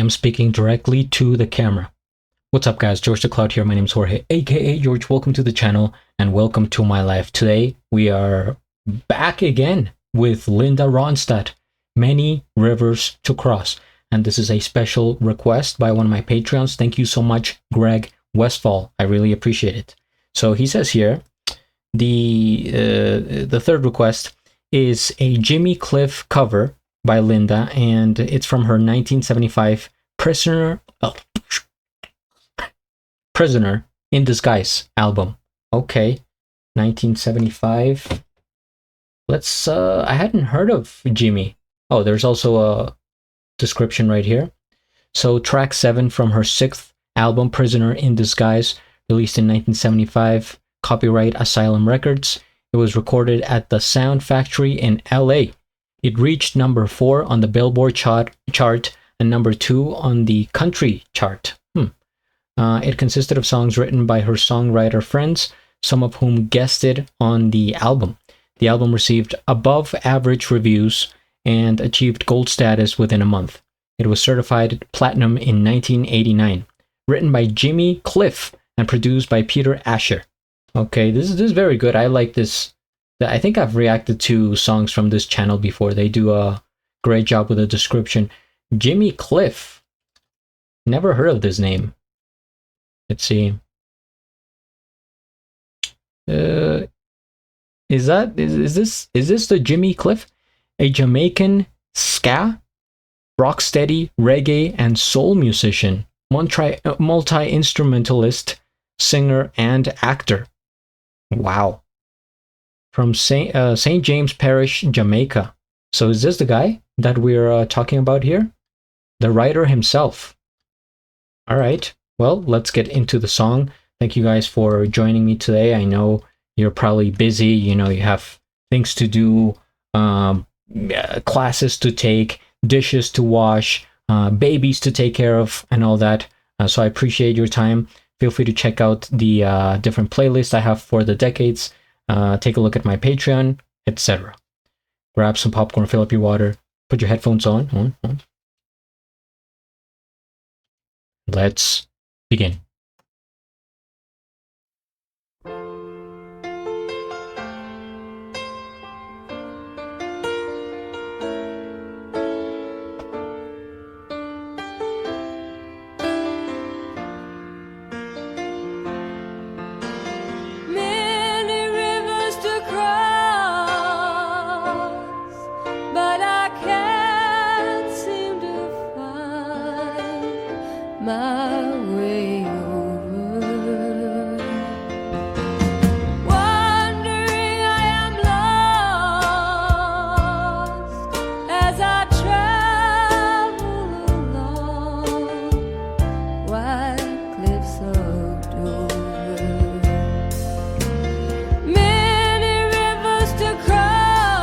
am speaking directly to the camera. What's up guys, GeorgeTheCloud here. My name is Jorge, aka George. Welcome to the channel and welcome to my life. Today we are back again with Linda Ronstadt, Many Rivers to Cross. And this is a special request by one of my Patreons. Thank you so much, Greg Westfall. I really appreciate it. So he says here, the third request is a Jimmy Cliff cover by Linda, and it's from her 1975 Prisoner in Disguise album. Okay, 1975. Let's I hadn't heard of Jimmy. Oh, there's also a description right here. So track 7 from her 6th album, Prisoner in Disguise, released in 1975, copyright Asylum Records. It was recorded at the Sound Factory in LA. It reached number 4 on the Billboard chart and number 2 on the country chart. It consisted of songs written by her songwriter friends, some of whom guested on the album. The album received above average reviews and achieved gold status within a month. It was certified platinum in 1989. Written by Jimmy Cliff and produced by Peter Asher. Okay, this is very good. I like this. I think I've reacted to songs from this channel before. They do a great job with the description. Jimmy Cliff. Never heard of this name. Let's see. Is this the Jimmy Cliff? A Jamaican ska, rocksteady, reggae, and soul musician, multi-instrumentalist, singer, and actor. Wow. From St. James Parish, Jamaica. So is this the guy that we're talking about here? The writer himself. All right. Well, let's get into the song. Thank you guys for joining me today. I know you're probably busy. You know, you have things to do, classes to take, dishes to wash, babies to take care of, and all that. So I appreciate your time. Feel free to check out the different playlists I have for the decades. Take a look at my Patreon, etc. Grab some popcorn, fill up your water, put your headphones on. Let's begin. My way over, wondering I am lost as I travel along white cliffs of Dover. Many rivers to cross,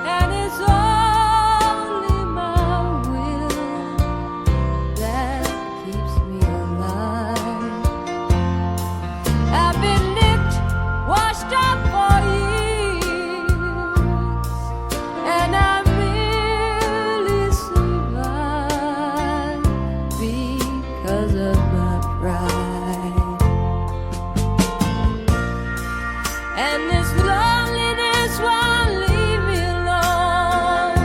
and it's only my will that keeps me alive. I've been nicked, washed up for years, and I merely survive because of my pride. And this loneliness won't leave me alone.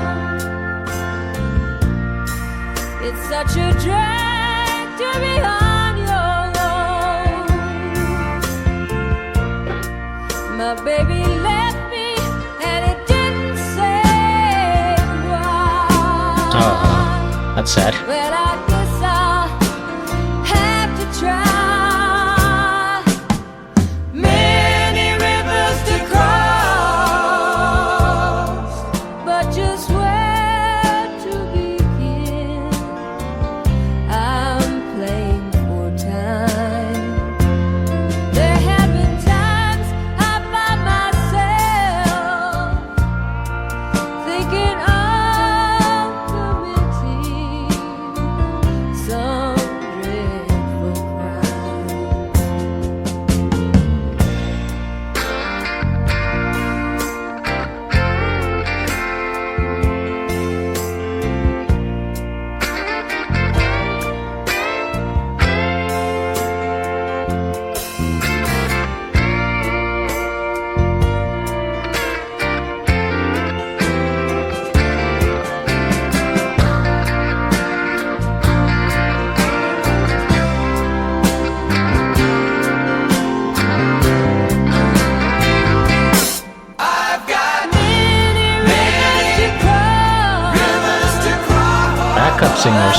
It's such a drag to be on your own. My baby left me and it didn't say why. Oh, that's sad. But I guess I'll have to try. Many rivers to cross, but just where to begin? I'm playing for time. There have been times I found myself thinking of committing backup singers.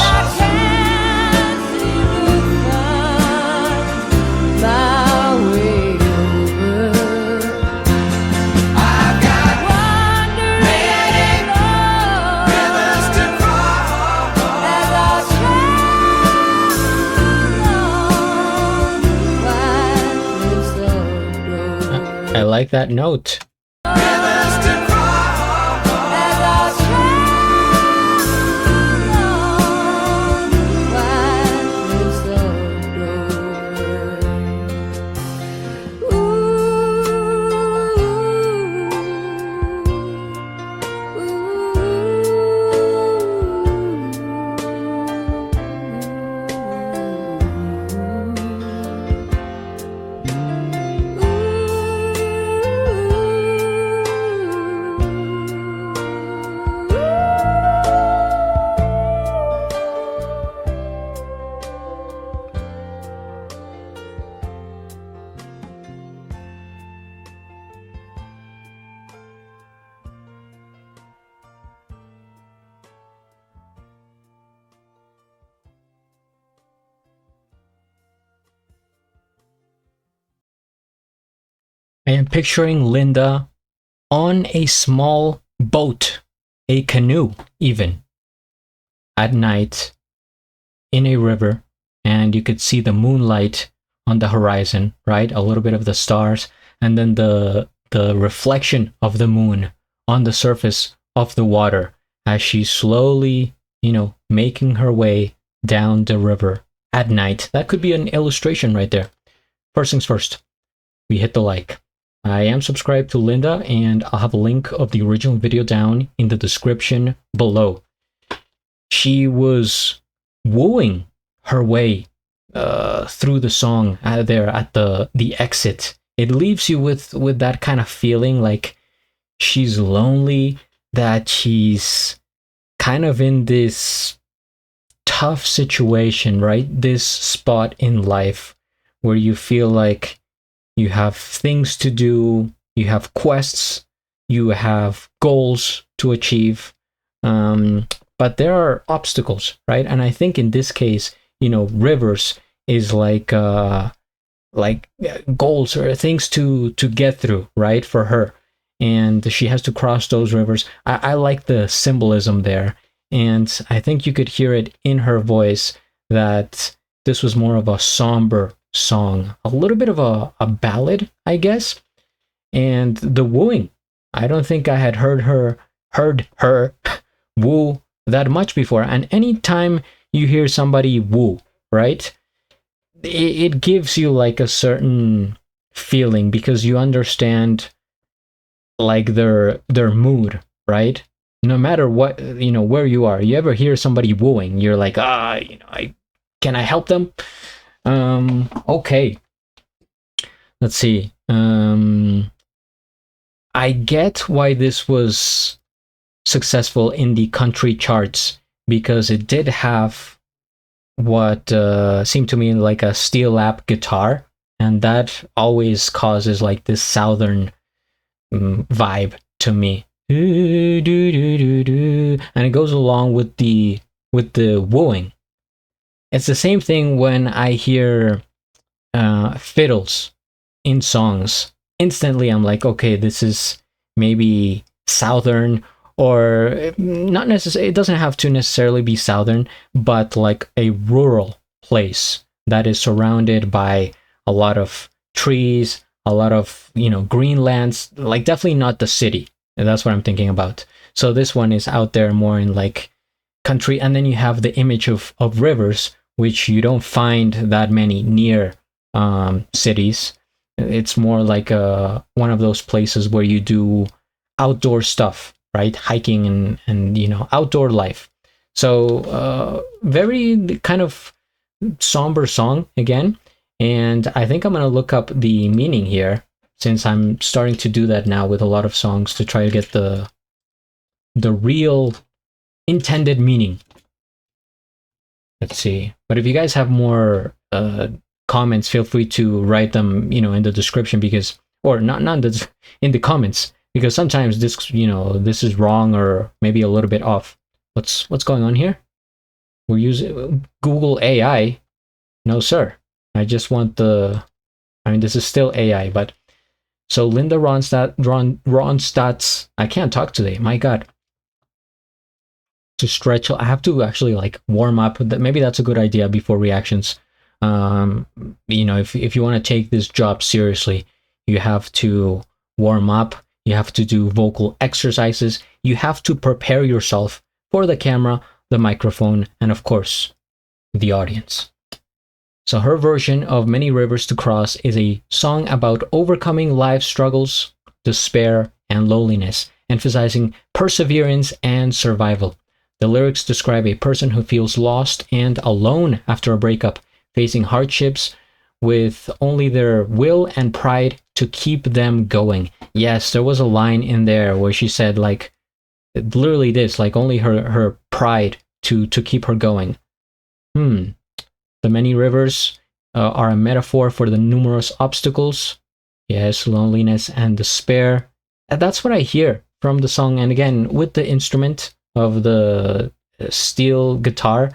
I like that note. I am picturing Linda on a small boat, a canoe even, at night in a river, and you could see the moonlight on the horizon, right? A little bit of the stars, and then the reflection of the moon on the surface of the water as she's slowly, making her way down the river at night. That could be an illustration right there. First things first, we hit the like. I am subscribed to Linda, and I'll have a link of the original video down in the description below. She was wooing her way through the song there at the exit. It leaves you with that kind of feeling like she's lonely, that she's kind of in this tough situation, right? This spot in life where you feel like you have things to do, you have quests, you have goals to achieve, but there are obstacles, right? And I think in this case, rivers is like goals or things to get through, right, for her. And she has to cross those rivers. I like the symbolism there. And I think you could hear it in her voice that this was more of a somber song, a little bit of a ballad, I guess. And the wooing, I don't think I had heard her woo that much before. And anytime you hear somebody woo, right, it gives you like a certain feeling because you understand like their mood, right? No matter what, where you are, you ever hear somebody wooing, you're like, can I help them? Okay. Let's see. I get why this was successful in the country charts because it did have what seemed to me like a steel lap guitar, and that always causes like this southern vibe to me. And it goes along with the wooing. It's the same thing when I hear fiddles in songs. Instantly, I'm like, okay, this is maybe southern, or not necessarily. It doesn't have to necessarily be southern, but like a rural place that is surrounded by a lot of trees, a lot of green lands. Like definitely not the city. And that's what I'm thinking about. So this one is out there more in like country, and then you have the image of rivers, which you don't find that many near cities. It's more like one of those places where you do outdoor stuff, right? Hiking and outdoor life. So very kind of somber song again. And I think I'm going to look up the meaning here, since I'm starting to do that now with a lot of songs to try to get the real intended meaning. Let's see. But if you guys have more comments, feel free to write them, in the description, because, or not in the comments, because sometimes this, this is wrong or maybe a little bit off. What's going on here? we're using Google AI. No, sir. I just want I mean, this is still AI, but so Linda Ronstadt's. I can't talk today. My God. To stretch, I have to actually like warm up. Maybe that's a good idea before reactions. If you want to take this job seriously, you have to warm up. You have to do vocal exercises. You have to prepare yourself for the camera, the microphone, and of course, the audience. So her version of Many Rivers to Cross is a song about overcoming life struggles, despair, and loneliness, emphasizing perseverance and survival. The lyrics describe a person who feels lost and alone after a breakup, facing hardships with only their will and pride to keep them going. Yes, there was a line in there where she said, like, literally this, like only her pride to keep her going. The many rivers are a metaphor for the numerous obstacles. Yes, loneliness and despair. And that's what I hear from the song. And again, with the instrument of the steel guitar,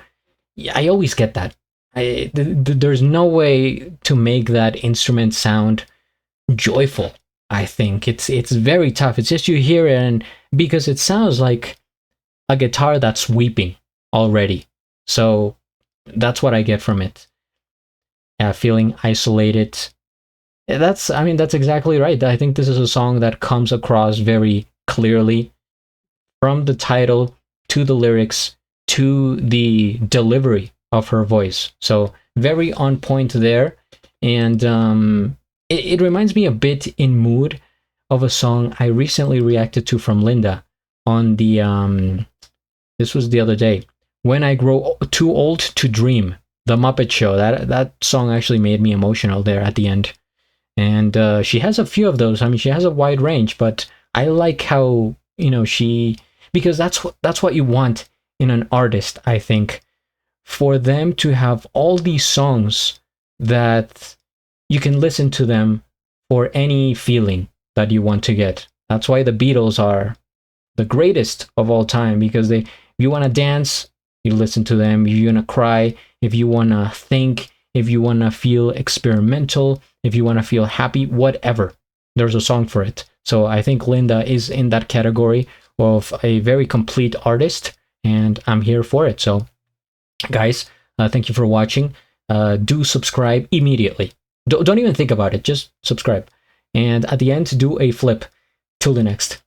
I always get that. There's no way to make that instrument sound joyful. I think it's very tough. It's just you hear it, and because it sounds like a guitar that's weeping already. So that's what I get from it. Feeling isolated. That's exactly right. I think this is a song that comes across very clearly from the title to the lyrics to the delivery of her voice. So very on point there. And it reminds me a bit in mood of a song I recently reacted to from Linda on the this was the other day. When I Grow Too Old to Dream, The Muppet Show. That song actually made me emotional there at the end. And she has a few of those. I mean, she has a wide range, but I like how, because that's what you want in an artist, I think, for them to have all these songs that you can listen to them for any feeling that you want to get. That's why the Beatles are the greatest of all time, because if you want to dance, you listen to them. If you want to cry, if you want to think, if you want to feel experimental, if you want to feel happy, whatever, there's a song for it. So I think Linda is in that category of a very complete artist, and I'm here for it. So guys, thank you for watching. Do subscribe immediately. Don't even think about it, just subscribe. And at the end, do a flip. Till the next.